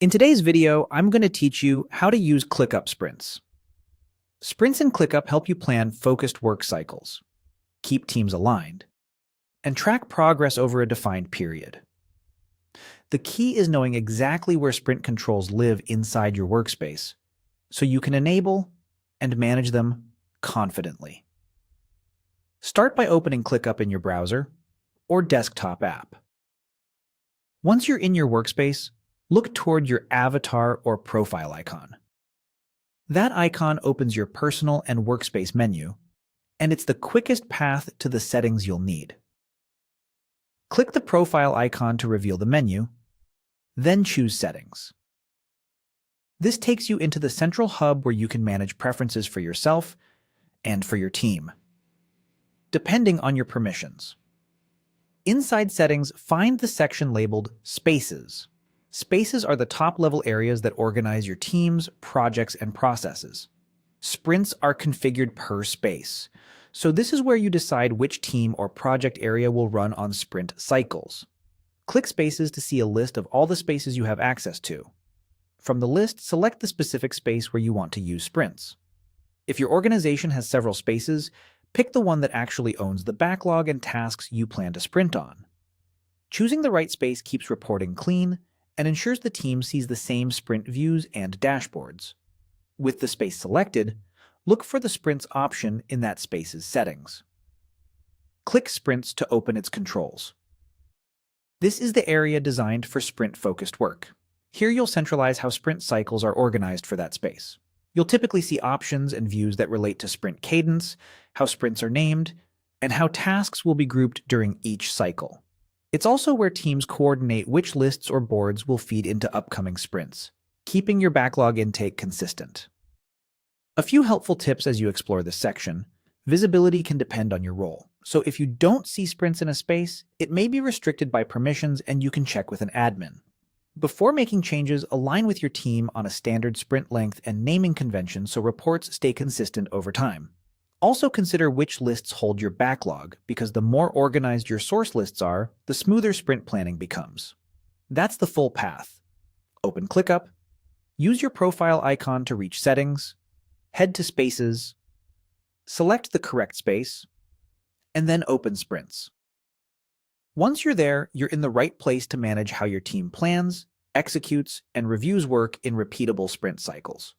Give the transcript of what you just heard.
In today's video, I'm going to teach you how to use ClickUp sprints. Sprints in ClickUp help you plan focused work cycles, keep teams aligned, and track progress over a defined period. The key is knowing exactly where sprint controls live inside your workspace, so you can enable and manage them confidently. Start by opening ClickUp in your browser or desktop app. Once you're in your workspace, look toward your avatar or profile icon. That icon opens your personal and workspace menu, and it's the quickest path to the settings you'll need. Click the profile icon to reveal the menu, then choose Settings. This takes you into the central hub where you can manage preferences for yourself and for your team, depending on your permissions. Inside Settings, find the section labeled Spaces. Spaces are the top-level areas that organize your teams, projects, and processes. Sprints are configured per space, so this is where you decide which team or project area will run on sprint cycles. Click Spaces to see a list of all the spaces you have access to. From the list, select the specific space where you want to use sprints. If your organization has several spaces, pick the one that actually owns the backlog and tasks you plan to sprint on. Choosing the right space keeps reporting clean and ensures the team sees the same sprint views and dashboards. With the space selected, look for the Sprints option in that space's settings. Click Sprints to open its controls. This is the area designed for sprint-focused work. Here you'll centralize how sprint cycles are organized for that space. You'll typically see options and views that relate to sprint cadence, how sprints are named, and how tasks will be grouped during each cycle. It's also where teams coordinate which lists or boards will feed into upcoming sprints, keeping your backlog intake consistent. A few helpful tips as you explore this section. Visibility can depend on your role, so if you don't see sprints in a space, it may be restricted by permissions and you can check with an admin. Before making changes, align with your team on a standard sprint length and naming convention so reports stay consistent over time. Also consider which lists hold your backlog, because the more organized your source lists are, the smoother sprint planning becomes. That's the full path. Open ClickUp, use your profile icon to reach Settings, head to Spaces, select the correct space, and then open Sprints. Once you're there, you're in the right place to manage how your team plans, executes, and reviews work in repeatable sprint cycles.